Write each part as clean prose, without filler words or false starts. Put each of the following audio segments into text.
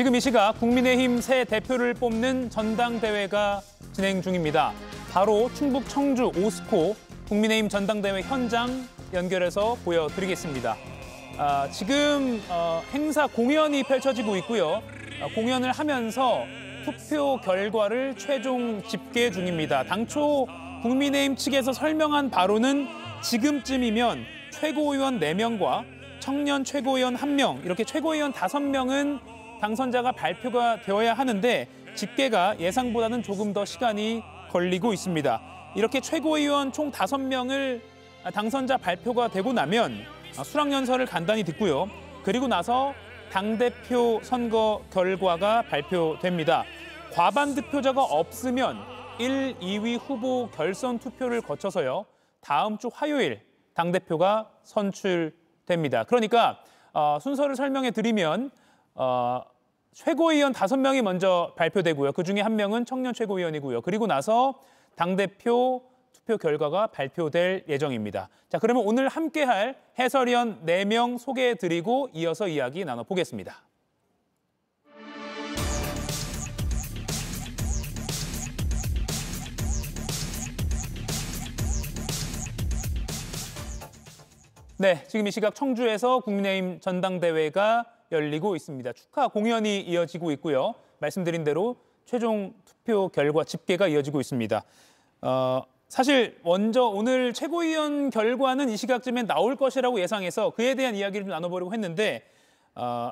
지금 이 시각 국민의힘 새 대표를 뽑는 전당대회가 진행 중입니다. 바로 충북 청주 오스코 국민의힘 전당대회 현장 연결해서 보여드리겠습니다. 지금 행사 공연이 펼쳐지고 있고요. 공연을 하면서 투표 결과를 최종 집계 중입니다. 당초 국민의힘 측에서 설명한 바로는 지금쯤이면 최고위원 4명과 청년 최고위원 1명, 이렇게 최고위원 5명은 당선자가 발표가 되어야 하는데 집계가 예상보다는 조금 더 시간이 걸리고 있습니다. 이렇게 최고위원 총 5명을 당선자 발표가 되고 나면 수락연설을 간단히 듣고요. 그리고 나서 당대표 선거 결과가 발표됩니다. 과반 득표자가 없으면 1, 2위 후보 결선 투표를 거쳐서요. 다음 주 화요일 당대표가 선출됩니다. 그러니까 순서를 설명해 드리면 최고위원 5명이 먼저 발표되고요. 그중에 1명은 청년 최고위원이고요. 그리고 나서 당대표 투표 결과가 발표될 예정입니다. 자, 그러면 오늘 함께할 해설위원 4명 소개해 드리고 이어서 이야기 나눠보겠습니다. 네, 지금 이 시각 청주에서 국민의힘 전당대회가 열리고 있습니다. 축하 공연이 이어지고 있고요. 말씀드린 대로 최종 투표 결과 집계가 이어지고 있습니다. 사실 먼저 오늘 최고위원 결과는 이 시각쯤에 나올 것이라고 예상해서 그에 대한 이야기를 좀 나눠보려고 했는데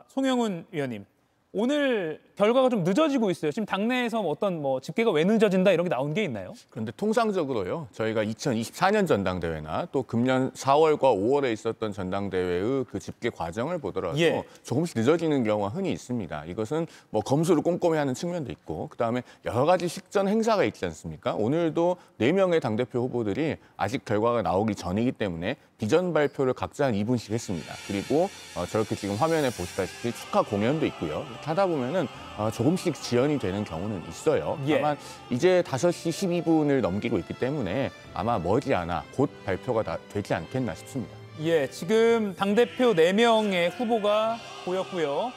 송영훈 위원님, 오늘 결과가 좀 늦어지고 있어요. 지금 당내에서 어떤 집계가 왜 늦어진다 이런 게 나온 게 있나요? 그런데 통상적으로요. 저희가 2024년 전당대회나 또 금년 4월과 5월에 있었던 전당대회의 그 집계 과정을 보더라도 조금씩 늦어지는 경우가 흔히 있습니다. 이것은 검수를 꼼꼼히 하는 측면도 있고 그다음에 여러 가지 식전 행사가 있지 않습니까? 오늘도 4명의 당대표 후보들이 아직 결과가 나오기 전이기 때문에 비전 발표를 각자 한 2분씩 했습니다. 그리고 저렇게 지금 화면에 보시다시피 축하 공연도 있고요. 하다 보면은 조금씩 지연이 되는 경우는 있어요. 다만 이제 5시 12분을 넘기고 있기 때문에 아마 머지않아 곧 발표가 되지 않겠나 싶습니다. 예, 지금 당대표 4명의 후보가 보였고요.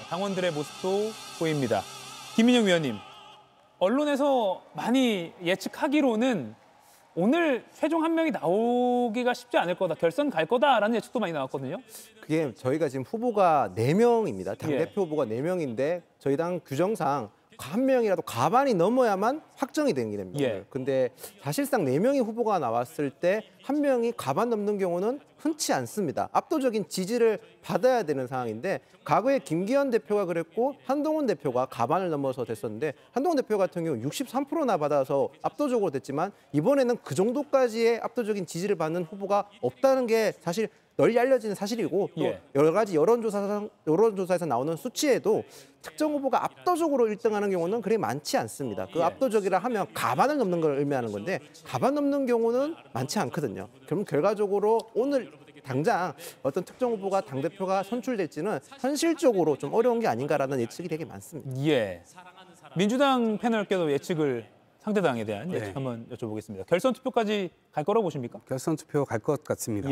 당원들의 모습도 보입니다. 김민영 위원님, 언론에서 많이 예측하기로는 오늘 최종 1명이 나오기가 쉽지 않을 거다, 결선 갈 거다라는 예측도 많이 나왔거든요. 그게 저희가 지금 후보가 4명입니다. 당대표 후보가 4명인데 저희 당 규정상 1명이라도 과반이 넘어야만 확정이 되는 게 됩니다. 근데 사실상 4명의 후보가 나왔을 때 1명이 과반 넘는 경우는 흔치 않습니다. 압도적인 지지를 받아야 되는 상황인데 과거에 김기현 대표가 그랬고 한동훈 대표가 과반을 넘어서 됐었는데 한동훈 대표 같은 경우 63%나 받아서 압도적으로 됐지만 이번에는 그 정도까지의 압도적인 지지를 받는 후보가 없다는 게 사실 널리 알려진 사실이고 또 여러 가지 여론조사에서 나오는 수치에도 특정 후보가 압도적으로 1등하는 경우는 그리 많지 않습니다. 그 압도적이라 하면 과반을 넘는 걸 의미하는 건데 과반 넘는 경우는 많지 않거든요. 그럼 결과적으로 오늘 당장 어떤 특정 후보가 당대표가 선출될지는 현실적으로 좀 어려운 게 아닌가라는 예측이 되게 많습니다. 민주당 패널께도 예측을 상대당에 대한 예측 한번 여쭤보겠습니다. 결선 투표까지 갈 거라고 보십니까? 결선 투표 갈 것 같습니다.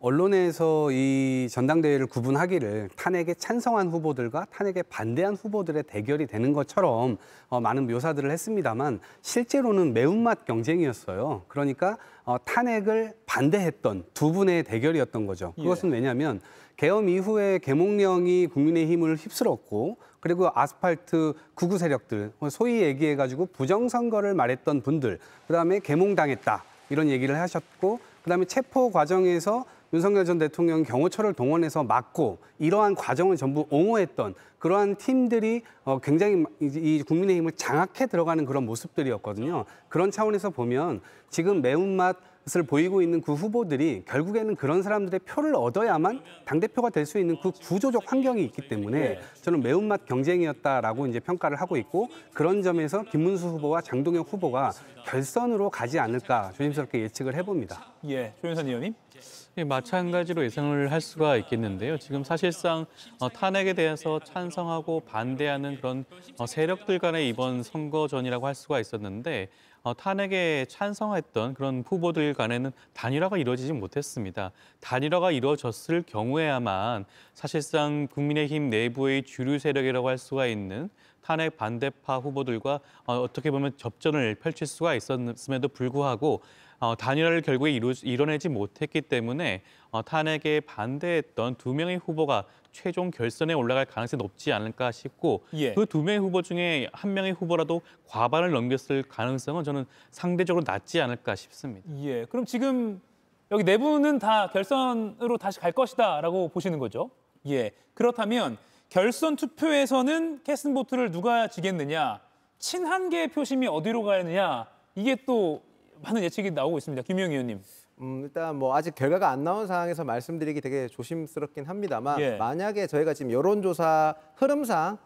언론에서 이 전당대회를 구분하기를 탄핵에 찬성한 후보들과 탄핵에 반대한 후보들의 대결이 되는 것처럼 많은 묘사들을 했습니다만 실제로는 매운맛 경쟁이었어요. 그러니까 탄핵을 반대했던 두 분의 대결이었던 거죠. 그것은 왜냐하면 계엄 이후에 계몽령이 국민의힘을 휩쓸었고 그리고 아스팔트 극우 세력들, 소위 얘기해가지고 부정선거를 말했던 분들, 그다음에 계몽당했다 이런 얘기를 하셨고 그다음에 체포 과정에서 윤석열 전 대통령 경호처를 동원해서 막고 이러한 과정을 전부 옹호했던 그러한 팀들이 굉장히 이 국민의힘을 장악해 들어가는 그런 모습들이었거든요. 그런 차원에서 보면 지금 매운맛을 보이고 있는 그 후보들이 결국에는 그런 사람들의 표를 얻어야만 당대표가 될 수 있는 그 구조적 환경이 있기 때문에 저는 매운맛 경쟁이었다라고 이제 평가를 하고 있고 그런 점에서 김문수 후보와 장동혁 후보가 결선으로 가지 않을까 조심스럽게 예측을 해봅니다. 조윤선 의원님. 마찬가지로 예상을 할 수가 있겠는데요. 지금 사실상 탄핵에 대해서 찬성하고 반대하는 그런 세력들 간의 이번 선거전이라고 할 수가 있었는데 탄핵에 찬성했던 그런 후보들 간에는 단일화가 이루어지지 못했습니다. 단일화가 이루어졌을 경우에야만 사실상 국민의힘 내부의 주류 세력이라고 할 수가 있는 탄핵 반대파 후보들과 어떻게 보면 접전을 펼칠 수가 있었음에도 불구하고 단일화를 결국에 이뤄내지 못했기 때문에 탄핵에 반대했던 2명의 후보가 최종 결선에 올라갈 가능성이 높지 않을까 싶고 예. 그 2명의 후보 중에 1명의 후보라도 과반을 넘겼을 가능성은 저는 상대적으로 낮지 않을까 싶습니다. 예, 그럼 지금 여기 네 분은 다 결선으로 다시 갈 것이다라고 보시는 거죠? 예, 그렇다면 결선 투표에서는 캐스팅보트를 누가 지겠느냐, 친한계 표심이 어디로 가느냐, 이게 또 많은 예측이 나오고 있습니다. 김용희 의원님. 일단 뭐 아직 결과가 안 나온 상황에서 말씀드리기 되게 조심스럽긴 합니다만 예. 만약에 저희가 지금 여론조사 흐름상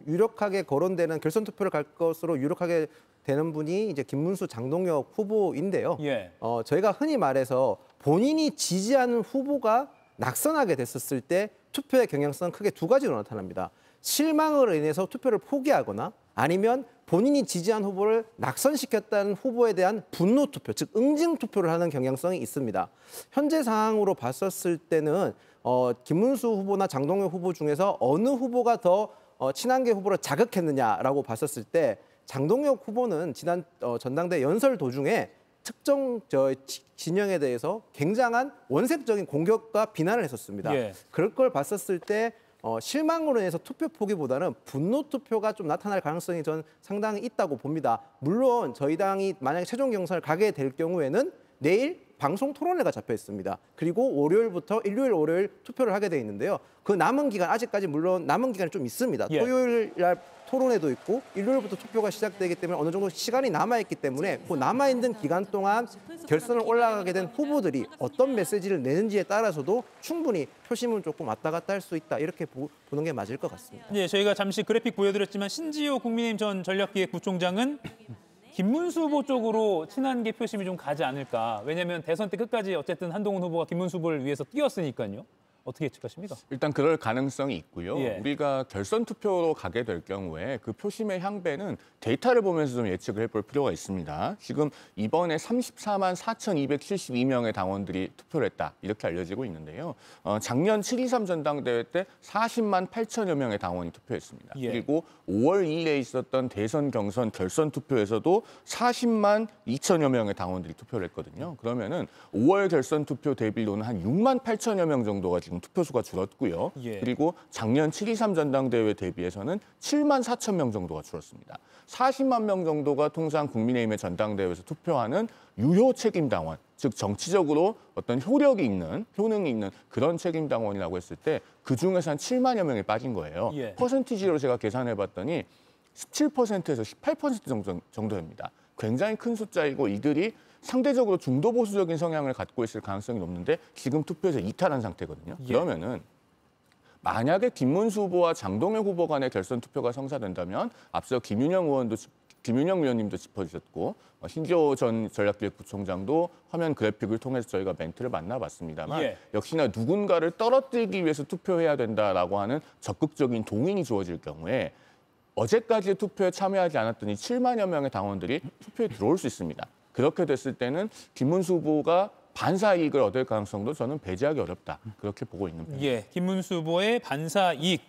유력하게 거론되는 결선 투표를 갈 것으로 유력하게 되는 분이 이제 김문수, 장동혁 후보인데요. 예. 저희가 흔히 말해서 본인이 지지하는 후보가 낙선하게 됐었을 때 투표의 경향성은 크게 두 가지로 나타납니다. 실망으로 인해서 투표를 포기하거나 아니면 본인이 지지한 후보를 낙선시켰다는 후보에 대한 분노 투표, 즉 응징 투표를 하는 경향성이 있습니다. 현재 상황으로 봤었을 때는 김문수 후보나 장동혁 후보 중에서 어느 후보가 더 친한계 후보를 자극했느냐라고 봤었을 때 장동혁 후보는 지난 전당대 연설 도중에 특정 진영에 대해서 굉장한 원색적인 공격과 비난을 했었습니다. 예. 그럴 걸 봤었을 때 실망으로 인해서 투표 포기보다는 분노 투표가 좀 나타날 가능성이 저는 상당히 있다고 봅니다. 물론 저희 당이 만약에 최종 경선을 가게 될 경우에는 내일 방송 토론회가 잡혀 있습니다. 그리고 월요일부터 일요일, 월요일 투표를 하게 돼 있는데요. 그 남은 기간 아직까지 물론 남은 기간이 좀 있습니다. 예. 토요일 날 토론회도 있고 일요일부터 투표가 시작되기 때문에 어느 정도 시간이 남아있기 때문에 그 남아있는 기간 동안 결선을 올라가게 된 후보들이 어떤 메시지를 내는지에 따라서도 충분히 표심은 조금 왔다 갔다 할 수 있다 이렇게 보는 게 맞을 것 같습니다. 예, 저희가 잠시 그래픽 보여드렸지만 신지호 국민의힘 전 전략기획부총장은 김문수 후보 쪽으로 친한계 표심이 좀 가지 않을까. 왜냐하면 대선 때 끝까지 어쨌든 한동훈 후보가 김문수 후보를 위해서 뛰었으니까요. 어떻게 예측하십니까? 일단 그럴 가능성이 있고요. 예. 우리가 결선 투표로 가게 될 경우에 그 표심의 향배는 데이터를 보면서 좀 예측을 해볼 필요가 있습니다. 지금 이번에 34만 4,272명의 당원들이 투표를 했다. 이렇게 알려지고 있는데요. 작년 7.23 전당대회 때 40만 8천여 명의 당원이 투표했습니다. 예. 그리고 5월 2일에 있었던 대선 경선 결선 투표에서도 40만 2천여 명의 당원들이 투표를 했거든요. 그러면은 5월 결선 투표 대비로는 한 6만 8천여 명 정도가 지금 투표수가 줄었고요. 예. 그리고 작년 7.23 전당대회 대비해서는 7만 4천 명 정도가 줄었습니다. 40만 명 정도가 통상 국민의힘의 전당대회에서 투표하는 유효 책임당원, 즉 정치적으로 어떤 효력이 있는, 효능이 있는 그런 책임당원이라고 했을 때 그중에서 한 7만여 명이 빠진 거예요. 예. 퍼센티지로 제가 계산해봤더니 17%에서 18% 정도입니다. 굉장히 큰 숫자이고 이들이 상대적으로 중도 보수적인 성향을 갖고 있을 가능성이 높는데 지금 투표에서 이탈한 상태거든요. 예. 그러면은 만약에 김문수 후보와 장동혁 후보 간의 결선 투표가 성사된다면 앞서 김윤영 의원님도 짚어주셨고 신지호 전 전략기획부총장도 화면 그래픽을 통해서 저희가 멘트를 만나봤습니다만 예. 역시나 누군가를 떨어뜨리기 위해서 투표해야 된다라고 하는 적극적인 동의이 주어질 경우에 어제까지의 투표에 참여하지 않았던 이 7만여 명의 당원들이 투표에 들어올 수 있습니다. 그렇게 됐을 때는 김문수 후보가 반사 이익을 얻을 가능성도 저는 배제하기 어렵다. 그렇게 보고 있는 편입니다. 예, 김문수 후보의 반사 이익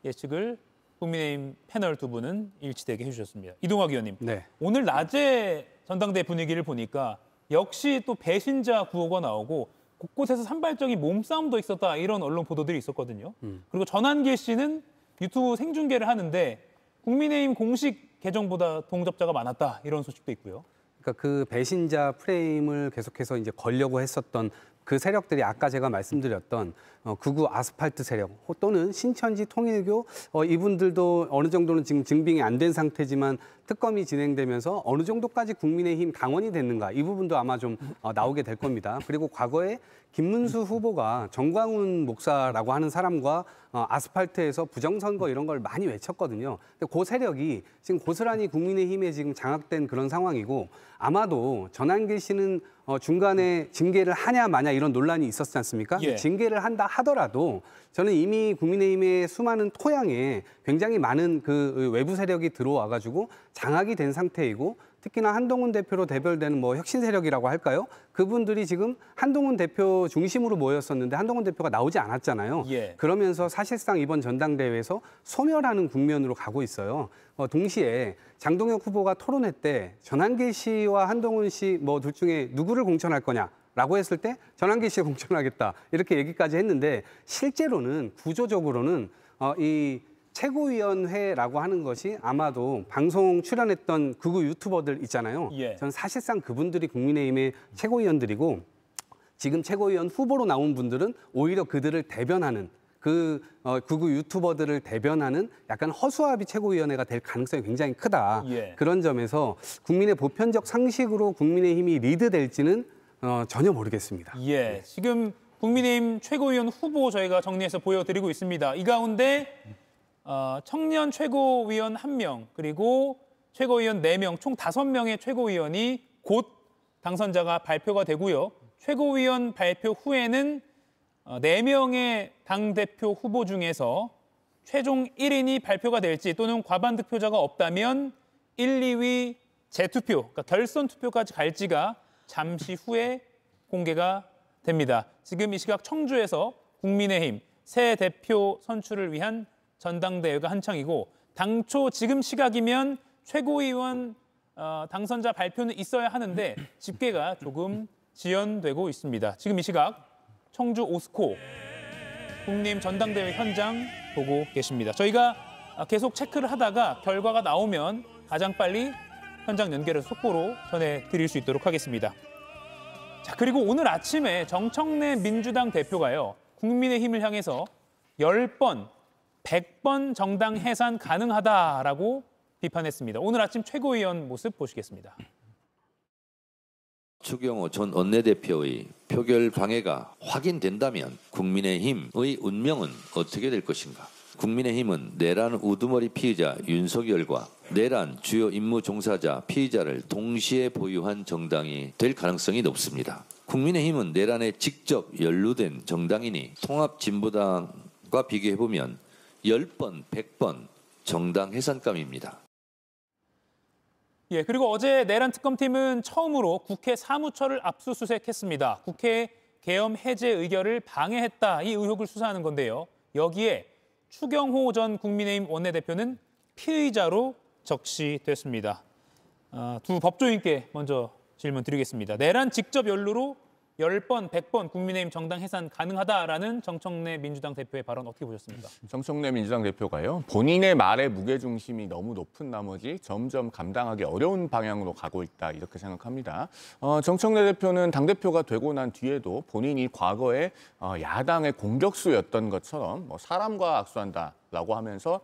예측을 국민의힘 패널 두 분은 일치되게 해주셨습니다. 이동학 의원님, 네. 오늘 낮에 전당대 분위기를 보니까 역시 또 배신자 구호가 나오고 곳곳에서 산발적인 몸싸움도 있었다 이런 언론 보도들이 있었거든요. 그리고 전한길 씨는 유튜브 생중계를 하는데 국민의힘 공식 계정보다 동접자가 많았다 이런 소식도 있고요. 그러니까 그 배신자 프레임을 계속해서 이제 걸려고 했었던 그 세력들이 아까 제가 말씀드렸던 극우 아스팔트 세력 또는 신천지 통일교 이분들도 어느 정도는 지금 증빙이 안 된 상태지만 특검이 진행되면서 어느 정도까지 국민의힘 당원이 됐는가 이 부분도 아마 좀 나오게 될 겁니다. 그리고 과거에 김문수 후보가 정광훈 목사라고 하는 사람과 아스팔트에서 부정선거 이런 걸 많이 외쳤거든요. 근데 그 세력이 지금 고스란히 국민의힘에 지금 장악된 그런 상황이고 아마도 전한길 씨는 중간에 징계를 하냐 마냐 이런 논란이 있었지 않습니까? 예. 징계를 한다 하더라도 저는 이미 국민의힘의 수많은 토양에 굉장히 많은 그 외부 세력이 들어와가지고 장악이 된 상태이고 특히나 한동훈 대표로 대별되는 뭐 혁신 세력이라고 할까요? 그분들이 지금 한동훈 대표 중심으로 모였었는데 한동훈 대표가 나오지 않았잖아요. 예. 그러면서 사실상 이번 전당대회에서 소멸하는 국면으로 가고 있어요. 동시에 장동혁 후보가 토론회 때 전한길 씨와 한동훈 씨 뭐 둘 중에 누구를 공천할 거냐라고 했을 때 전한길 씨에 공천하겠다 이렇게 얘기까지 했는데 실제로는 구조적으로는 이 최고위원회라고 하는 것이 아마도 방송 출연했던 극우 유튜버들 있잖아요. 예. 저는 사실상 그분들이 국민의힘의 최고위원들이고 지금 최고위원 후보로 나온 분들은 오히려 그들을 대변하는 그 극우 유튜버들을 대변하는 약간 허수아비 최고위원회가 될 가능성이 굉장히 크다. 예. 그런 점에서 국민의 보편적 상식으로 국민의힘이 리드될지는 전혀 모르겠습니다. 예, 지금 국민의힘 최고위원 후보 저희가 정리해서 보여드리고 있습니다. 이 가운데 청년 최고위원 1명 그리고 최고위원 4명 총 5명의 최고위원이 곧 당선자가 발표가 되고요. 최고위원 발표 후에는 4명의 당대표 후보 중에서 최종 1인이 발표가 될지 또는 과반 득표자가 없다면 1, 2위 재투표, 그러니까 결선 투표까지 갈지가 잠시 후에 공개가 됩니다. 지금 이 시각 청주에서 국민의힘 새 대표 선출을 위한 전당대회가 한창이고 당초 지금 시각이면 최고위원 당선자 발표는 있어야 하는데 집계가 조금 지연되고 있습니다. 지금 이 시각 청주 오스코 국민의힘 전당대회 현장 보고 계십니다. 저희가 계속 체크를 하다가 결과가 나오면 가장 빨리 현장 연결해서 속보로 전해드릴 수 있도록 하겠습니다. 자, 그리고 오늘 아침에 정청래 민주당 대표가요. 국민의힘을 향해서 10번, 100번 정당 해산 가능하다라고 비판했습니다. 오늘 아침 최고위원 모습 보시겠습니다. 추경호 전 원내대표의 표결 방해가 확인된다면 국민의힘의 운명은 어떻게 될 것인가? 국민의힘은 내란 우두머리 피의자 윤석열과 내란 주요 임무 종사자 피의자를 동시에 보유한 정당이 될 가능성이 높습니다. 국민의힘은 내란에 직접 연루된 정당이니 통합진보당과 비교해보면 10번, 100번 정당 해산감입니다. 예, 그리고 어제 내란 특검팀은 처음으로 국회 사무처를 압수수색했습니다. 국회 계엄 해제 의결을 방해했다 이 의혹을 수사하는 건데요. 여기에 추경호 전 국민의힘 원내대표는 피의자로 적시됐습니다. 두 법조인께 먼저 질문 드리겠습니다. 내란 직접 연루로 10번, 100번 국민의힘 정당 해산 가능하다라는 정청래 민주당 대표의 발언 어떻게 보셨습니까? 정청래 민주당 대표가요. 본인의 말의 무게중심이 너무 높은 나머지 점점 감당하기 어려운 방향으로 가고 있다 이렇게 생각합니다. 정청래 대표는 당대표가 되고 난 뒤에도 본인이 과거에 야당의 공격수였던 것처럼 사람과 악수한다. 라고 하면서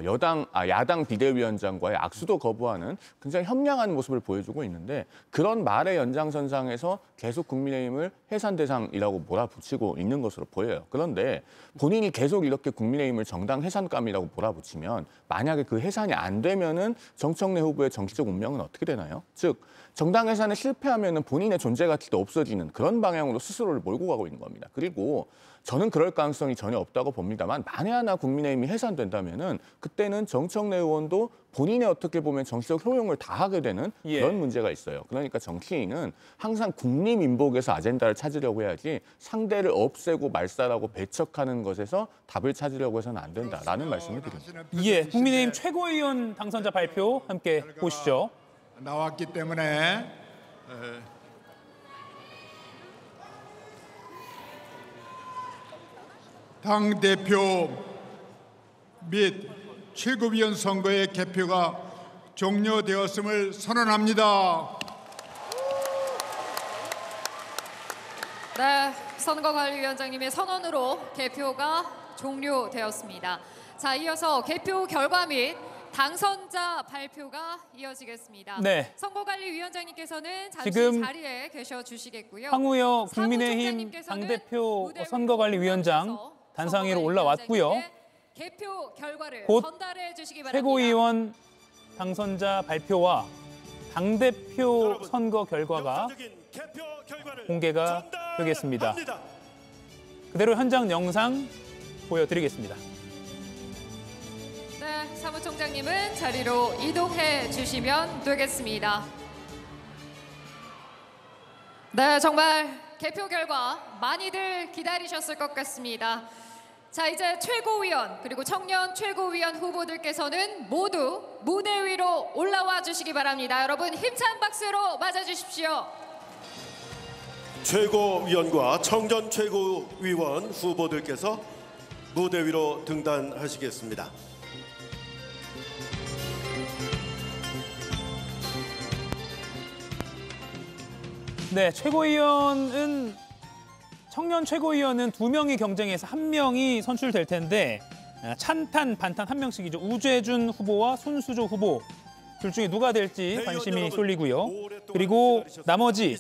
야당 비대위원장과의 악수도 거부하는 굉장히 협량한 모습을 보여주고 있는데 그런 말의 연장선상에서 계속 국민의힘을 해산 대상이라고 몰아붙이고 있는 것으로 보여요. 그런데 본인이 계속 이렇게 국민의힘을 정당 해산감이라고 몰아붙이면 만약에 그 해산이 안 되면은 정청래 후보의 정치적 운명은 어떻게 되나요? 즉 정당 해산에 실패하면은 본인의 존재 가치도 없어지는 그런 방향으로 스스로를 몰고 가고 있는 겁니다. 그리고 저는 그럴 가능성이 전혀 없다고 봅니다만 만에 하나 국민의힘이 해산된다면은 그때는 정청래 의원도 본인의 어떻게 보면 정치적 효용을 다하게 되는 그런 문제가 있어요. 그러니까 정치인은 항상 국립민복에서 아젠다를 찾으려고 해야지 상대를 없애고 말살하고 배척하는 것에서 답을 찾으려고 해서는 안 된다라는 말씀을 드립니다. 예, 국민의힘 최고위원 당선자 발표 함께 보시죠. 나왔기 때문에 당대표 및 최고위원 선거의 개표가 종료되었음을 선언합니다. 네, 선거관리위원장님의 선언으로 개표가 종료되었습니다. 자, 이어서 개표 결과 및 당선자 발표가 이어지겠습니다. 네. 선거관리위원장님께서는 잠시 지금 자리에 계셔 주시겠고요. 황우여 국민의힘 당대표 선거관리위원장 단상위로 올라왔고요. 개표 결과를 곧 전달해 주시기 바랍니다. 최고위원 당선자 발표와 당대표 선거 결과가 공개가 되겠습니다. 그대로 현장 영상 보여드리겠습니다. 네, 사무총장님은 자리로 이동해 주시면 되겠습니다. 네, 정말 개표 결과 많이들 기다리셨을 것 같습니다. 자, 이제 최고위원 그리고 청년 최고위원 후보들께서는 모두 무대 위로 올라와 주시기 바랍니다. 여러분 힘찬 박수로 맞아주십시오. 최고위원과 청년 최고위원 후보들께서 무대 위로 등단하시겠습니다. 네, 청년 최고위원은 2명이 경쟁해서 1명이 선출될 텐데 찬탄, 반탄 1명씩이죠. 우재준 후보와 손수조 후보 둘 중에 누가 될지 관심이 쏠리고요. 그리고 나머지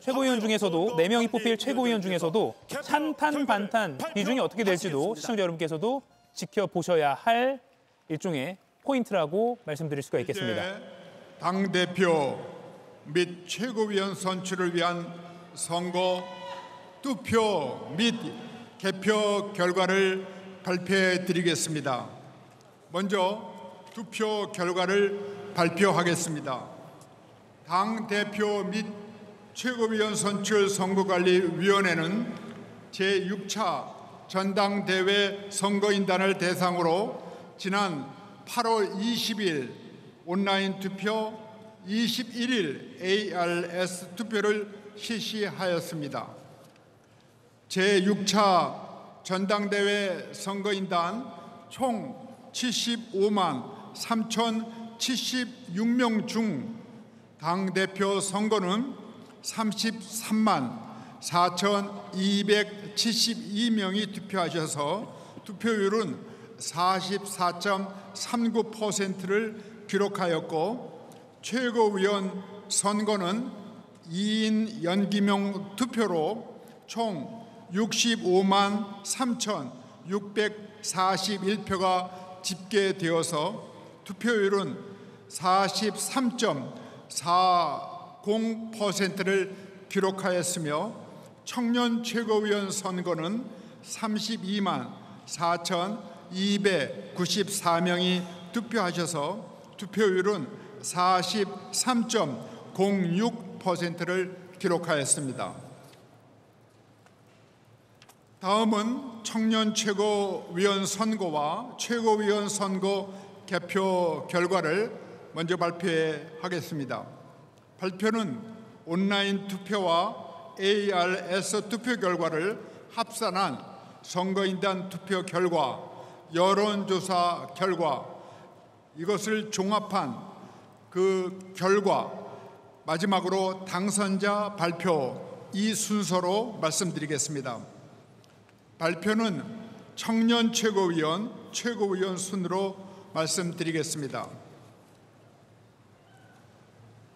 최고위원 중에서도 4명이 뽑힐 최고위원 중에서도 찬탄, 반탄 비중이 어떻게 될지도 시청자 여러분께서도 지켜보셔야 할 일종의 포인트라고 말씀드릴 수가 있겠습니다. 당대표 및 최고위원 선출을 위한 선거 투표 및 개표 결과를 발표해 드리겠습니다. 먼저 투표 결과를 발표하겠습니다. 당대표 및 최고위원 선출 선거관리위원회는 제6차 전당대회 선거인단을 대상으로 지난 8월 20일 온라인 투표, 21일 ARS 투표를 실시하였습니다. 제6차 전당대회 선거인단 총 75만 3,076명 중 당대표 선거는 33만 4,272명이 투표하셔서 투표율은 44.39%를 기록하였고 최고위원 선거는 2인 연기명 투표로 총 65만 3,641표가 집계되어서 투표율은 43.40%를 기록하였으며 청년 최고위원 선거는 32만 4,294명이 투표하셔서 투표율은 43.06%를 기록하였습니다. 다음은 청년 최고위원 선거와 최고위원 선거 개표 결과를 먼저 발표하겠습니다. 발표는 온라인 투표와 ARS 투표 결과를 합산한 선거인단 투표 결과, 여론조사 결과, 이것을 종합한 그 결과, 마지막으로 당선자 발표, 이 순서로 말씀드리겠습니다. 발표는 청년 최고위원, 최고위원 순으로 말씀드리겠습니다.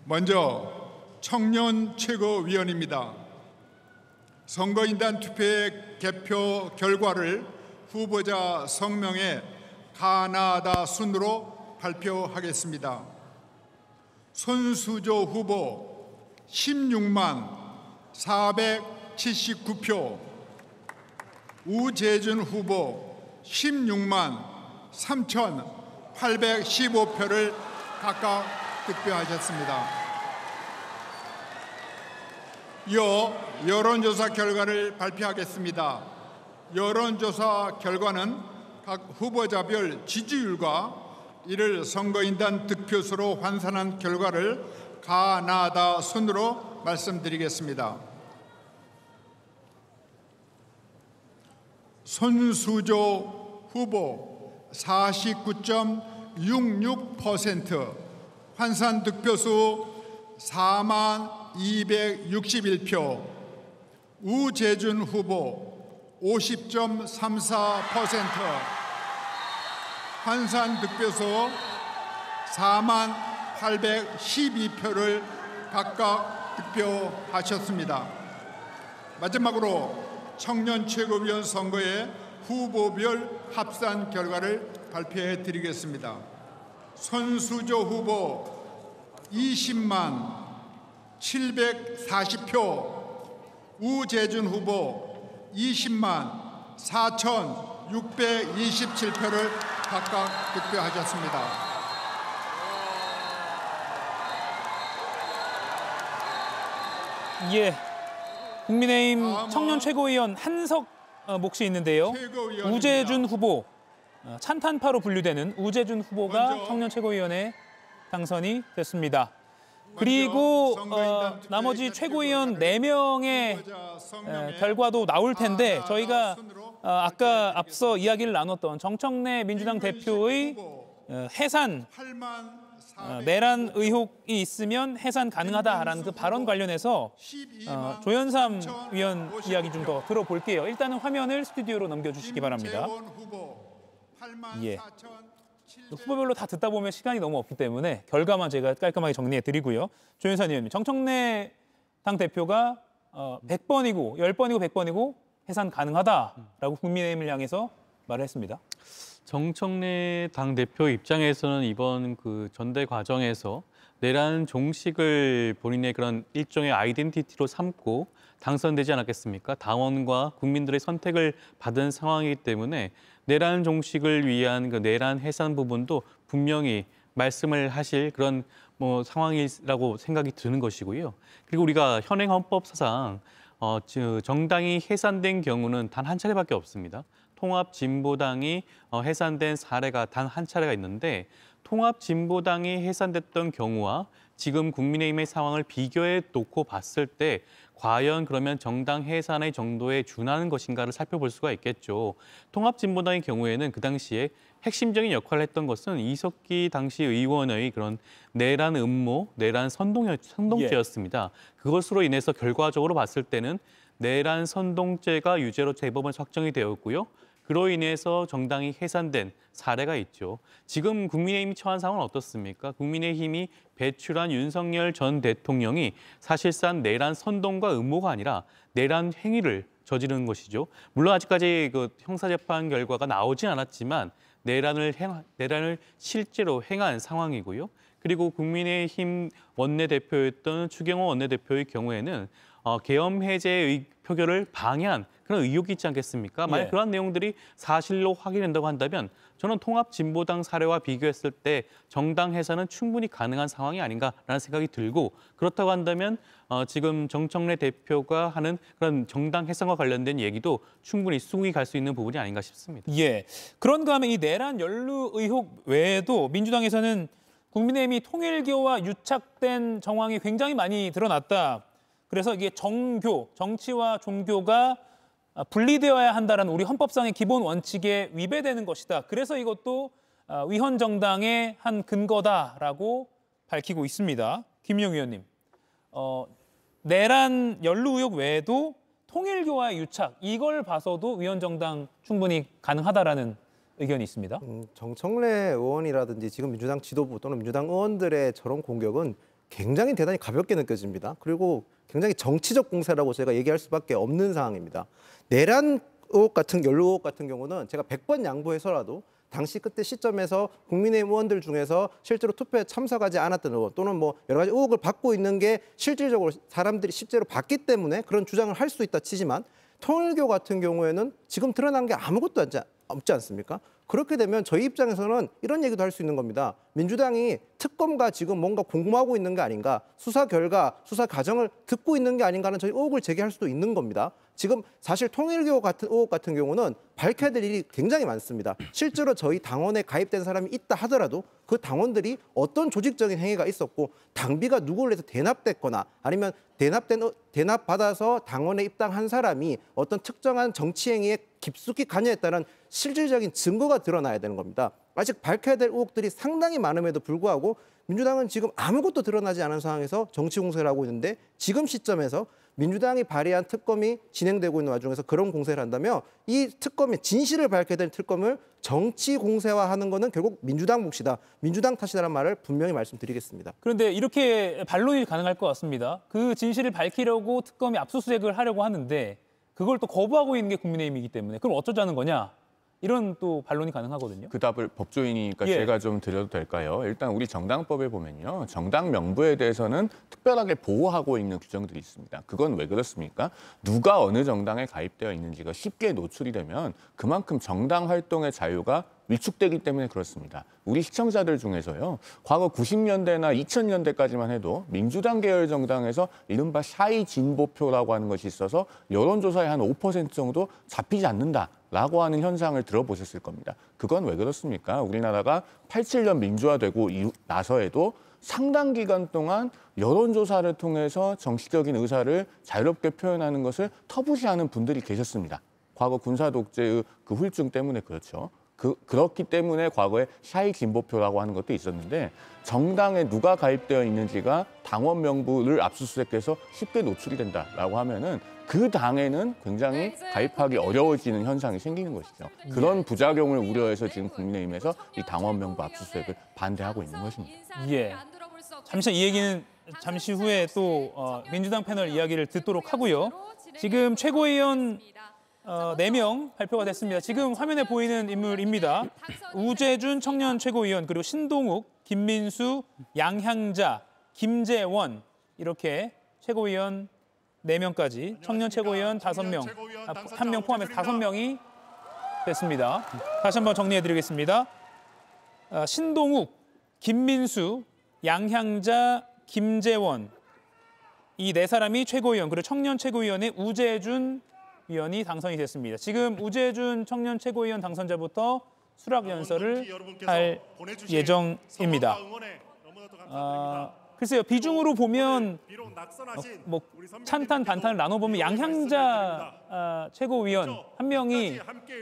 먼저 청년 최고위원입니다. 선거인단 투표의 개표 결과를 후보자 성명의 가나다 순으로 발표하겠습니다. 손수조 후보 16만 479표, 우재준 후보 16만 3,815표를 각각 득표하셨습니다. 이어 여론조사 결과를 발표하겠습니다. 여론조사 결과는 각 후보자별 지지율과 이를 선거인단 득표수로 환산한 결과를 가나다 순으로 말씀드리겠습니다. 손수조 후보 49.66%, 환산 득표수 42,261표, 우재준 후보 50.34%, 환산 득표수 40,812표를 각각 득표하셨습니다. 마지막으로 청년 최고위원 선거의 후보별 합산 결과를 발표해 드리겠습니다. 손수조 후보 20만 740표, 우재준 후보 20만 4,627표를 각각 득표하셨습니다. 예, 국민의힘 청년 최고위원 한석 몫이 있는데요. 우재준 후보, 찬탄파로 분류되는 우재준 후보가 청년 최고위원에 당선이 됐습니다. 그리고 나머지 최고위원 4명의 결과도 나올 텐데 저희가 아까 앞서 이야기를 나눴던 정청래 민주당 대표의 해산, 내란 의혹이 있으면 해산 가능하다라는 그 발언 관련해서 조현삼 위원 이야기 좀 더 들어볼게요. 일단은 화면을 스튜디오로 넘겨주시기 바랍니다. 예. 후보별로 다 듣다 보면 시간이 너무 없기 때문에 결과만 제가 깔끔하게 정리해드리고요. 조현삼 의원님, 정청래 당대표가 100번이고 10번이고 100번이고 해산 가능하다라고 국민의힘을 향해서 말을 했습니다. 정청래 당대표 입장에서는 이번 그 전대 과정에서 내란 종식을 본인의 그런 일종의 아이덴티티로 삼고 당선되지 않았겠습니까? 당원과 국민들의 선택을 받은 상황이기 때문에 내란 종식을 위한 그 내란 해산 부분도 분명히 말씀을 하실 그런 상황이라고 생각이 드는 것이고요. 그리고 우리가 현행 헌법사상 정당이 해산된 경우는 단 한 차례밖에 없습니다. 통합진보당이 해산된 사례가 단 한 차례가 있는데 통합진보당이 해산됐던 경우와 지금 국민의힘의 상황을 비교해 놓고 봤을 때 과연 그러면 정당 해산의 정도에 준하는 것인가를 살펴볼 수가 있겠죠. 통합진보당의 경우에는 그 당시에 핵심적인 역할을 했던 것은 이석기 당시 의원의 그런 내란 음모, 내란 선동죄였습니다. 그것으로 인해서 결과적으로 봤을 때는 내란 선동죄가 유죄로 재법은 확정이 되었고요. 그로 인해서 정당이 해산된 사례가 있죠. 지금 국민의힘이 처한 상황은 어떻습니까? 국민의힘이 배출한 윤석열 전 대통령이 사실상 내란 선동과 음모가 아니라 내란 행위를 저지른 것이죠. 물론 아직까지 그 형사재판 결과가 나오진 않았지만 내란을 실제로 행한 상황이고요. 그리고 국민의힘 원내대표였던 추경호 원내대표의 경우에는 계엄 해제의 표결을 방해한 그런 의혹이 있지 않겠습니까? 만약 그런 내용들이 사실로 확인된다고 한다면 저는 통합진보당 사례와 비교했을 때 정당 해산은 충분히 가능한 상황이 아닌가라는 생각이 들고 그렇다고 한다면 지금 정청래 대표가 하는 그런 정당 해산과 관련된 얘기도 충분히 수긍이 갈 수 있는 부분이 아닌가 싶습니다. 예. 그런가 하면 이 내란 연루 의혹 외에도 민주당에서는 국민의힘이 통일교와 유착된 정황이 굉장히 많이 드러났다. 그래서 이게 정치와 종교가 분리되어야 한다는 우리 헌법상의 기본 원칙에 위배되는 것이다. 그래서 이것도 위헌 정당의 한 근거다라고 밝히고 있습니다. 김용 의원님, 내란 연루 의혹 외에도 통일교와의 유착 이걸 봐서도 위헌 정당 충분히 가능하다라는 의견이 있습니다. 정청래 의원이라든지 지금 민주당 지도부 또는 민주당 의원들의 저런 공격은 굉장히 대단히 가볍게 느껴집니다. 그리고 굉장히 정치적 공세라고 제가 얘기할 수밖에 없는 상황입니다. 내란 의혹 같은 연루 의혹 같은 경우는 제가 100번 양보해서라도 당시 그때 시점에서 국민의힘 의원들 중에서 실제로 투표에 참석하지 않았던 의원 또는 뭐 여러 가지 의혹을 받고 있는 게 실질적으로 사람들이 실제로 봤기 때문에 그런 주장을 할 수 있다 치지만 통일교 같은 경우에는 지금 드러난 게 아무것도 없지 않습니까? 그렇게 되면 저희 입장에서는 이런 얘기도 할 수 있는 겁니다. 민주당이 특검과 지금 뭔가 공모하고 있는 게 아닌가, 수사 결과, 수사 과정을 듣고 있는 게 아닌가 하는 저희 의혹을 제기할 수도 있는 겁니다. 지금 사실 통일교 같은 의혹 같은 경우는 밝혀야 될 일이 굉장히 많습니다. 실제로 저희 당원에 가입된 사람이 있다 하더라도 그 당원들이 어떤 조직적인 행위가 있었고 당비가 누구를 해서 대납됐거나 아니면 대납받아서 당원에 입당한 사람이 어떤 특정한 정치 행위에 깊숙이 관여했다는 실질적인 증거가 드러나야 되는 겁니다. 아직 밝혀야 될 의혹들이 상당히 많음에도 불구하고 민주당은 지금 아무것도 드러나지 않은 상황에서 정치 공세를 하고 있는데 지금 시점에서 민주당이 발의한 특검이 진행되고 있는 와중에서 그런 공세를 한다면 이 특검의 진실을 밝혀야 될 특검을 정치 공세화하는 것은 결국 민주당 몫이다. 민주당 탓이다라는 말을 분명히 말씀드리겠습니다. 그런데 이렇게 반론이 가능할 것 같습니다. 그 진실을 밝히려고 특검이 압수수색을 하려고 하는데 그걸 또 거부하고 있는 게 국민의힘이기 때문에 그럼 어쩌자는 거냐? 이런 또 반론이 가능하거든요. 그 답을 법조인이니까 예. 제가 좀 드려도 될까요? 일단 우리 정당법에 보면요. 정당 명부에 대해서는 특별하게 보호하고 있는 규정들이 있습니다. 그건 왜 그렇습니까? 누가 어느 정당에 가입되어 있는지가 쉽게 노출이 되면 그만큼 정당 활동의 자유가 위축되기 때문에 그렇습니다. 우리 시청자들 중에서요. 과거 90년대나 2000년대까지만 해도 민주당 계열 정당에서 이른바 샤이 진보표라고 하는 것이 있어서 여론조사의 한 5% 정도 잡히지 않는다라고 하는 현상을 들어보셨을 겁니다. 그건 왜 그렇습니까? 우리나라가 87년 민주화되고 나서에도 상당 기간 동안 여론조사를 통해서 정치적인 의사를 자유롭게 표현하는 것을 터부시하는 분들이 계셨습니다. 과거 군사독재의 그 후유증 때문에 그렇죠. 그렇기 때문에 과거에 샤이 진보표라고 하는 것도 있었는데 정당에 누가 가입되어 있는지가 당원 명부를 압수수색해서 쉽게 노출이 된다라고 하면은 그 당에는 굉장히 가입하기 어려워지는 현상이 생기는 것이죠. 그런 부작용을 우려해서 지금 국민의힘에서 이 당원 명부 압수수색을 반대하고 있는 것입니다. 예. 잠시 이 얘기는 잠시 후에 또 민주당 패널 이야기를 듣도록 하고요. 지금 최고위원 4명 발표가 됐습니다. 지금 화면에 보이는 인물입니다. 우재준 청년 최고위원, 그리고 신동욱, 김민수, 양향자, 김재원 이렇게 최고위원 4명까지 청년 최고위원 5명, 1명 포함해서 5명이 됐습니다. 다시 한번 정리해드리겠습니다. 신동욱, 김민수, 양향자, 김재원 이 4사람이 최고위원, 그리고 청년 최고위원의 우재준 위원이 당선이 됐습니다. 지금 우재준 청년 최고위원 당선자부터 수락 연설을 할 예정입니다. 글쎄요, 비중으로 보면 뭐 찬탄 반탄을 나눠보면 양향자 최고위원 한 명이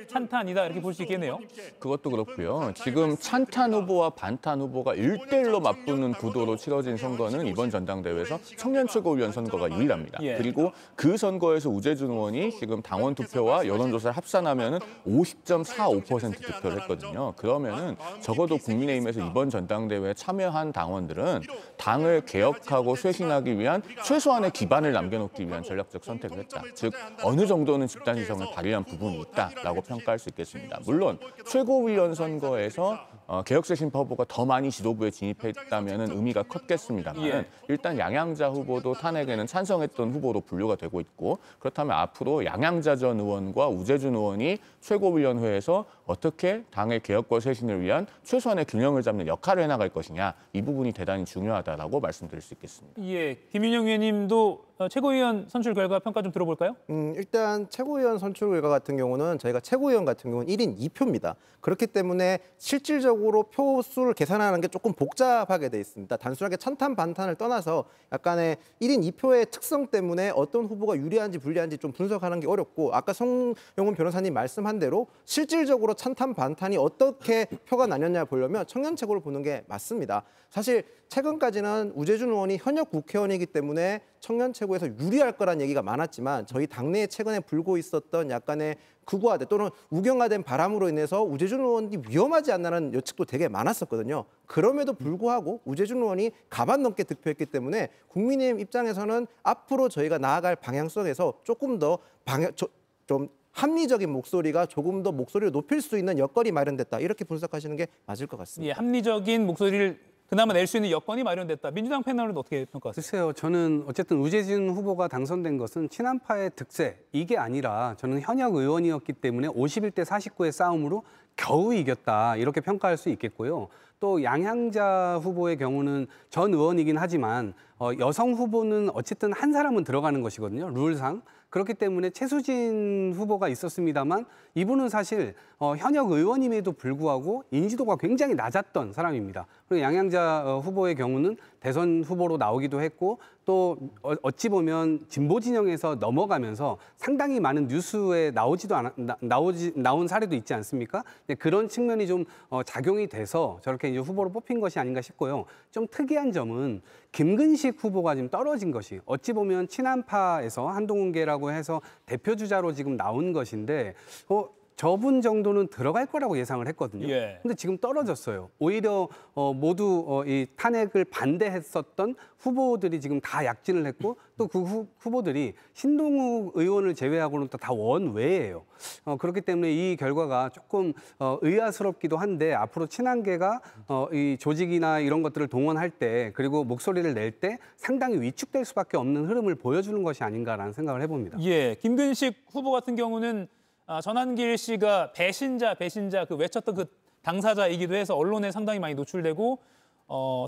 찬탄이다 이렇게 볼 수 있겠네요. 그것도 그렇고요. 지금 찬탄 후보와 반탄 후보가 1대1로 맞붙는 구도로 치러진 선거는 이번 전당대회에서 청년 최고위원 선거가 유일합니다. 예. 그리고 그 선거에서 우재준 의원이 지금 당원 투표와 여론조사를 합산하면 50.45% 득표를 했거든요. 그러면은 적어도 국민의힘에서 이번 전당대회에 참여한 당원들은 당을 개혁하고 쇄신하기 위한 최소한의 기반을 남겨놓기 위한 전략적 선택을 했다. 즉 어느 정도는 집단지성을 발휘한 부분이 있다라고 평가할 수 있겠습니다. 물론 최고위원 선거에서 개혁쇄신파 후보가 더 많이 지도부에 진입했다면 의미가 컸겠습니다만 예. 일단 양향자 후보도 탄핵에는 찬성했던 후보로 분류가 되고 있고 그렇다면 앞으로 양향자 전 의원과 우재준 의원이 최고위원회에서 어떻게 당의 개혁과 쇄신을 위한 최소한의 균형을 잡는 역할을 해나갈 것이냐 이 부분이 대단히 중요하다라고 말씀드릴 수 있겠습니다. 예, 김윤영 위원님도 최고위원 선출 결과 평가 좀 들어볼까요? 일단 최고위원 선출 결과 같은 경우는 저희가 최고위원 같은 경우는 1인 2표입니다. 그렇기 때문에 실질적으로 표수를 계산하는 게 조금 복잡하게 돼 있습니다. 단순하게 찬탄 반탄을 떠나서 약간의 1인 2표의 특성 때문에 어떤 후보가 유리한지 불리한지 좀 분석하는 게 어렵고 아까 성용훈 변호사님 말씀한 대로 실질적으로 찬탄 반탄이 어떻게 표가 나뉘었냐 보려면 청년 최고를 보는 게 맞습니다. 사실 최근까지는 우재준 의원이 현역 국회의원이기 때문에 청년 최고에서 유리할 거란 얘기가 많았지만 저희 당내에 최근에 불고 있었던 약간의 극우화된 또는 우경화된 바람으로 인해서 우재준 의원이 위험하지 않나는 예측도 되게 많았었거든요. 그럼에도 불구하고 우재준 의원이 가반 넘게 득표했기 때문에 국민의힘 입장에서는 앞으로 저희가 나아갈 방향성에서 조금 더 좀 합리적인 목소리가 조금 더 목소리를 높일 수 있는 여건이 마련됐다. 이렇게 분석하시는 게 맞을 것 같습니다. 예, 합리적인 목소리를 그나마 낼 수 있는 여건이 마련됐다. 민주당 패널은 어떻게 평가하세요? 글쎄요. 저는 어쨌든 우재준 후보가 당선된 것은 친한파의 득세 이게 아니라 저는 현역 의원이었기 때문에 51대 49의 싸움으로 겨우 이겼다 이렇게 평가할 수 있겠고요. 또 양향자 후보의 경우는 전 의원이긴 하지만 여성 후보는 어쨌든 한 사람은 들어가는 것이거든요. 룰상. 그렇기 때문에 최수진 후보가 있었습니다만 이분은 사실 현역 의원임에도 불구하고 인지도가 굉장히 낮았던 사람입니다. 그리고 양향자 후보의 경우는 대선 후보로 나오기도 했고 또 어찌 보면 진보 진영에서 넘어가면서 상당히 많은 뉴스에 나온 사례도 있지 않습니까? 그런 측면이 좀 작용이 돼서 저렇게 이제 후보로 뽑힌 것이 아닌가 싶고요. 좀 특이한 점은 김근식 후보가 지금 떨어진 것이 어찌 보면 친한파에서 한동훈계라고 해서 대표 주자로 지금 나온 것인데 저분 정도는 들어갈 거라고 예상을 했거든요. 근데 지금 떨어졌어요. 오히려 모두 이 탄핵을 반대했었던 후보들이 지금 다 약진을 했고 또 그 후보들이 신동욱 의원을 제외하고는 또 다 원외예요. 그렇기 때문에 이 결과가 조금 의아스럽기도 한데 앞으로 친한계가 이 조직이나 이런 것들을 동원할 때 그리고 목소리를 낼 때 상당히 위축될 수밖에 없는 흐름을 보여주는 것이 아닌가라는 생각을 해봅니다. 예, 김근식 후보 같은 경우는 전한길 씨가 배신자 그 외쳤던 그 당사자이기도 해서 언론에 상당히 많이 노출되고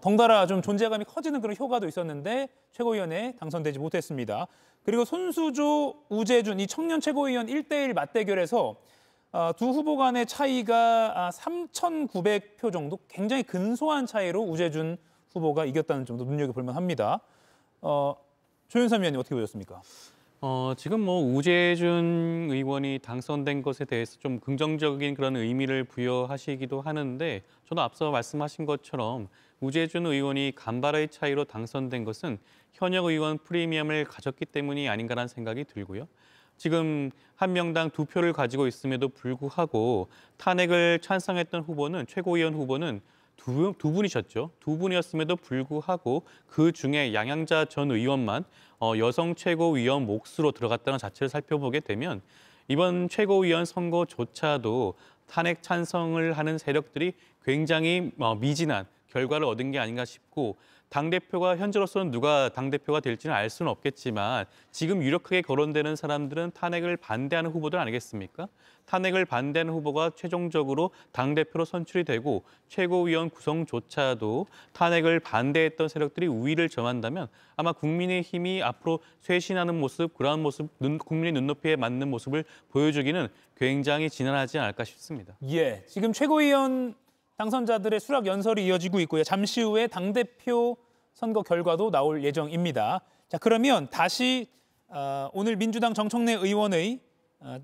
덩달아 좀 존재감이 커지는 그런 효과도 있었는데 최고위원에 당선되지 못했습니다. 그리고 손수조, 우재준 이 청년 최고위원 1대1 맞대결에서 두 후보 간의 차이가 3,900표 정도 굉장히 근소한 차이로 우재준 후보가 이겼다는 점도 눈여겨볼 만합니다. 조윤선 위원님 어떻게 보셨습니까? 지금 뭐 우재준 의원이 당선된 것에 대해서 좀 긍정적인 그런 의미를 부여하시기도 하는데 저도 앞서 말씀하신 것처럼 우재준 의원이 간발의 차이로 당선된 것은 현역 의원 프리미엄을 가졌기 때문이 아닌가라는 생각이 들고요. 지금 한 명당 2표를 가지고 있음에도 불구하고 탄핵을 찬성했던 후보는 최고위원 후보는 두 분이셨죠. 두 분이었음에도 불구하고 그 중에 양양자 전 의원만 여성 최고위원 몫으로 들어갔다는 자체를 살펴보게 되면 이번 최고위원 선거조차도 탄핵 찬성을 하는 세력들이 굉장히 미진한 결과를 얻은 게 아닌가 싶고 당대표가 현재로서는 누가 당대표가 될지는 알 수는 없겠지만 지금 유력하게 거론되는 사람들은 탄핵을 반대하는 후보들 아니겠습니까? 탄핵을 반대하는 후보가 최종적으로 당대표로 선출이 되고 최고위원 구성조차도 탄핵을 반대했던 세력들이 우위를 점한다면 아마 국민의힘이 앞으로 쇄신하는 모습, 그러한 모습, 국민의 눈높이에 맞는 모습을 보여주기는 굉장히 지난하지 않을까 싶습니다. 예, 지금 최고위원 당선자들의 수락 연설이 이어지고 있고요. 잠시 후에 당대표 선거 결과도 나올 예정입니다. 자, 그러면 다시 오늘 민주당 정청래 의원의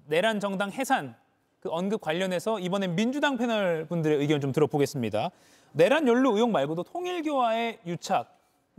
내란 정당 해산 그 언급 관련해서 이번엔 민주당 패널 분들의 의견 좀 들어보겠습니다. 내란 연루 의혹 말고도 통일교와의 유착,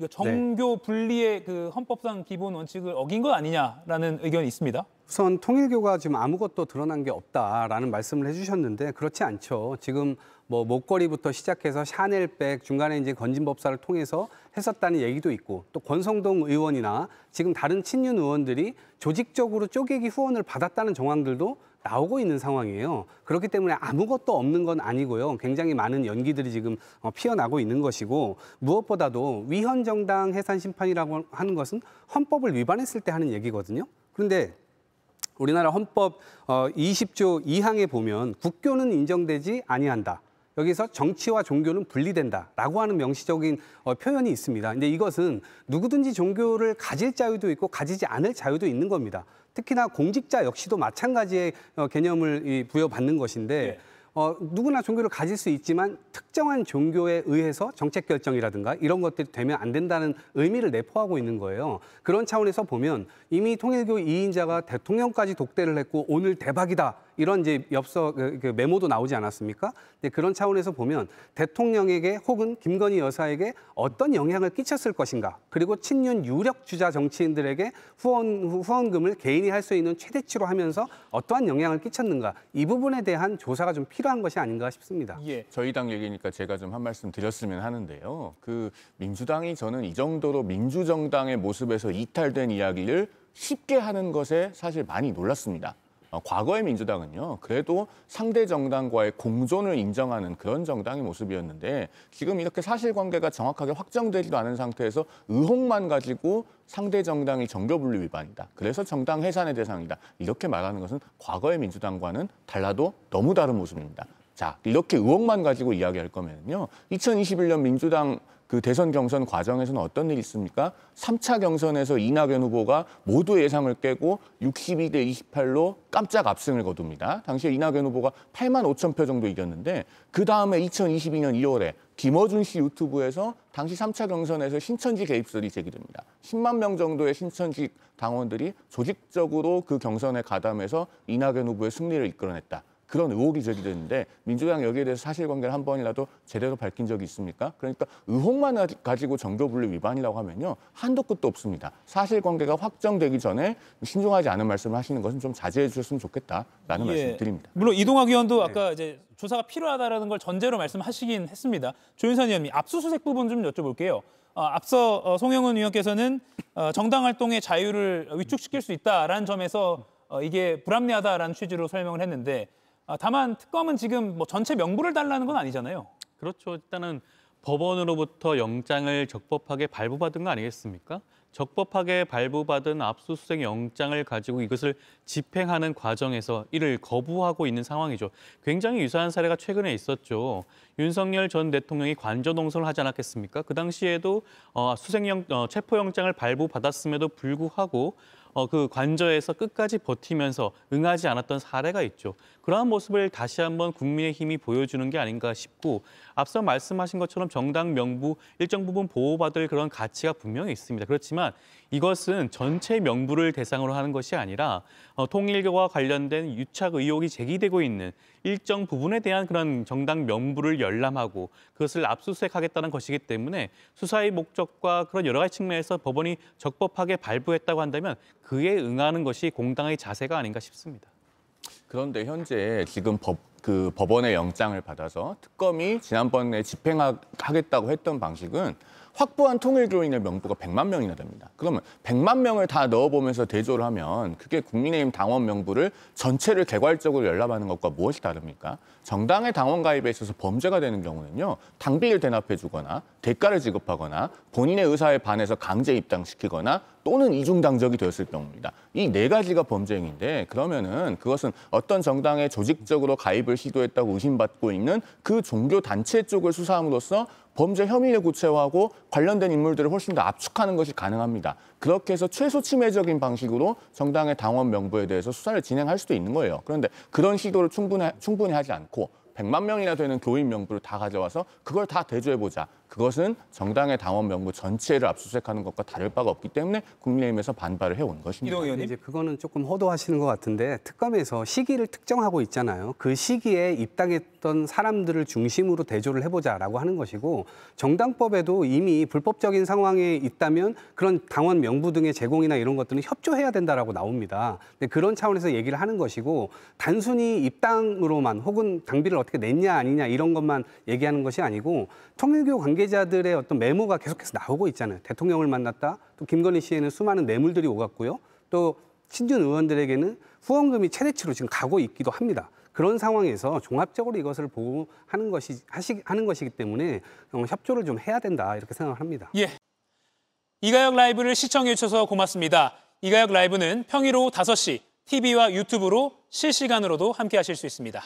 정교 분리의 그 헌법상 기본 원칙을 어긴 것 아니냐라는 의견이 있습니다. 우선 통일교가 지금 아무것도 드러난 게 없다라는 말씀을 해주셨는데 그렇지 않죠. 지금 뭐 목걸이부터 시작해서 샤넬백 중간에 이제 건진법사를 통해서 했었다는 얘기도 있고 또 권성동 의원이나 지금 다른 친윤 의원들이 조직적으로 쪼개기 후원을 받았다는 정황들도 나오고 있는 상황이에요. 그렇기 때문에 아무것도 없는 건 아니고요. 굉장히 많은 연기들이 지금 피어나고 있는 것이고 무엇보다도 위헌정당 해산 심판이라고 하는 것은 헌법을 위반했을 때 하는 얘기거든요. 그런데 우리나라 헌법 20조 2항에 보면 국교는 인정되지 아니한다. 여기서 정치와 종교는 분리된다라고 하는 명시적인 표현이 있습니다. 근데 이것은 누구든지 종교를 가질 자유도 있고 가지지 않을 자유도 있는 겁니다. 특히나 공직자 역시도 마찬가지의 개념을 부여받는 것인데 누구나 종교를 가질 수 있지만 특정한 종교에 의해서 정책 결정이라든가 이런 것들이 되면 안 된다는 의미를 내포하고 있는 거예요. 그런 차원에서 보면 이미 통일교 2인자가 대통령까지 독대를 했고 오늘 대박이다. 이런 이제 엽서 메모도 나오지 않았습니까? 근데 그런 차원에서 보면 대통령에게 혹은 김건희 여사에게 어떤 영향을 끼쳤을 것인가? 그리고 친윤 유력 주자 정치인들에게 후원금을 개인이 할 수 있는 최대치로 하면서 어떠한 영향을 끼쳤는가? 이 부분에 대한 조사가 좀 필요한 것이 아닌가 싶습니다. 예. 저희 당 얘기니까 제가 좀 한 말씀 드렸으면 하는데요. 그 민주당이 저는 이 정도로 민주정당의 모습에서 이탈된 이야기를 쉽게 하는 것에 사실 많이 놀랐습니다. 과거의 민주당은요, 그래도 상대 정당과의 공존을 인정하는 그런 정당의 모습이었는데 지금 이렇게 사실관계가 정확하게 확정되지도 않은 상태에서 의혹만 가지고 상대 정당이 정교분리 위반이다. 그래서 정당 해산의 대상이다. 이렇게 말하는 것은 과거의 민주당과는 달라도 너무 다른 모습입니다. 자, 이렇게 의혹만 가지고 이야기할 거면요, 2021년 민주당 그 대선 경선 과정에서는 어떤 일이 있습니까? 3차 경선에서 이낙연 후보가 모두 예상을 깨고 62대 28로 깜짝 압승을 거둡니다. 당시에 이낙연 후보가 8만 5천 표 정도 이겼는데 그 다음에 2022년 2월에 김어준 씨 유튜브에서 당시 3차 경선에서 신천지 개입설이 제기됩니다. 10만 명 정도의 신천지 당원들이 조직적으로 그 경선에 가담해서 이낙연 후보의 승리를 이끌어냈다. 그런 의혹이 제기되는데 민주당 여기에 대해서 사실관계를 한 번이라도 제대로 밝힌 적이 있습니까? 그러니까 의혹만 가지고 정교분리 위반이라고 하면요. 한도 끝도 없습니다. 사실관계가 확정되기 전에 신중하지 않은 말씀을 하시는 것은 좀 자제해 주셨으면 좋겠다라는 말씀을 드립니다. 물론 이동학 의원도 아까 이제 조사가 필요하다라는 걸 전제로 말씀하시긴 했습니다. 조윤선 의원님, 압수수색 부분 좀 여쭤볼게요. 앞서 송영은 의원께서는 정당 활동의 자유를 위축시킬 수 있다라는 점에서 이게 불합리하다라는 취지로 설명을 했는데 다만 특검은 지금 뭐 전체 명부를 달라는 건 아니잖아요. 그렇죠. 일단은 법원으로부터 영장을 적법하게 발부받은 거 아니겠습니까? 적법하게 발부받은 압수수색 영장을 가지고 이것을 집행하는 과정에서 이를 거부하고 있는 상황이죠. 굉장히 유사한 사례가 최근에 있었죠. 윤석열 전 대통령이 관저 농성을 하지 않았겠습니까? 그 당시에도 체포영장을 발부받았음에도 불구하고 그 관저에서 끝까지 버티면서 응하지 않았던 사례가 있죠. 그러한 모습을 다시 한번 국민의힘이 보여주는 게 아닌가 싶고 앞서 말씀하신 것처럼 정당 명부 일정 부분 보호받을 그런 가치가 분명히 있습니다. 그렇지만 이것은 전체 명부를 대상으로 하는 것이 아니라 통일교와 관련된 유착 의혹이 제기되고 있는 일정 부분에 대한 그런 정당 명부를 열람하고 그것을 압수수색하겠다는 것이기 때문에 수사의 목적과 그런 여러 가지 측면에서 법원이 적법하게 발부했다고 한다면 그에 응하는 것이 공당의 자세가 아닌가 싶습니다. 그런데 현재 지금 법원의 영장을 받아서 특검이 지난번에 집행하겠다고 했던 방식은 확보한 통일교인의 명부가 100만 명이나 됩니다. 그러면 100만 명을 다 넣어보면서 대조를 하면 그게 국민의힘 당원 명부를 전체를 개괄적으로 열람하는 것과 무엇이 다릅니까? 정당의 당원 가입에 있어서 범죄가 되는 경우는요. 당비를 대납해주거나 대가를 지급하거나 본인의 의사에 반해서 강제 입당시키거나 또는 이중당적이 되었을 경우입니다. 이 네 가지가 범죄 행위인데 그러면은 그것은 어떤 정당에 조직적으로 가입을 시도했다고 의심받고 있는 그 종교 단체 쪽을 수사함으로써 범죄 혐의를 구체화하고 관련된 인물들을 훨씬 더 압축하는 것이 가능합니다. 그렇게 해서 최소 침해적인 방식으로 정당의 당원 명부에 대해서 수사를 진행할 수도 있는 거예요. 그런데 그런 시도를 충분히 하지 않고 100만 명이나 되는 교인 명부를 다 가져와서 그걸 다 대조해보자. 그것은 정당의 당원 명부 전체를 압수수색하는 것과 다를 바가 없기 때문에 국민의힘에서 반발을 해온 것입니다. 이동 의원님. 이제 그거는 조금 호도하시는 것 같은데 특검에서 시기를 특정하고 있잖아요. 그 시기에 입당했던 사람들을 중심으로 대조를 해보자라고 하는 것이고 정당법에도 이미 불법적인 상황에 있다면 그런 당원 명부 등의 제공이나 이런 것들은 협조해야 된다라고 나옵니다. 근데 그런 차원에서 얘기를 하는 것이고 단순히 입당으로만 혹은 당비를 어떻게 냈냐 아니냐 이런 것만 얘기하는 것이 아니고 통일교 관계자들의 어떤 메모가 계속해서 나오고 있잖아요. 대통령을 만났다. 또 김건희 씨에는 수많은 뇌물들이 오갔고요. 또 친준 의원들에게는 후원금이 최대치로 지금 가고 있기도 합니다. 그런 상황에서 종합적으로 이것을 보호하는 것이기 때문에 협조를 좀 해야 된다 이렇게 생각을 합니다. 예, 이가혁 라이브를 시청해 주셔서 고맙습니다. 이가혁 라이브는 평일 오후 5시 TV와 유튜브로 실시간으로도 함께하실 수 있습니다.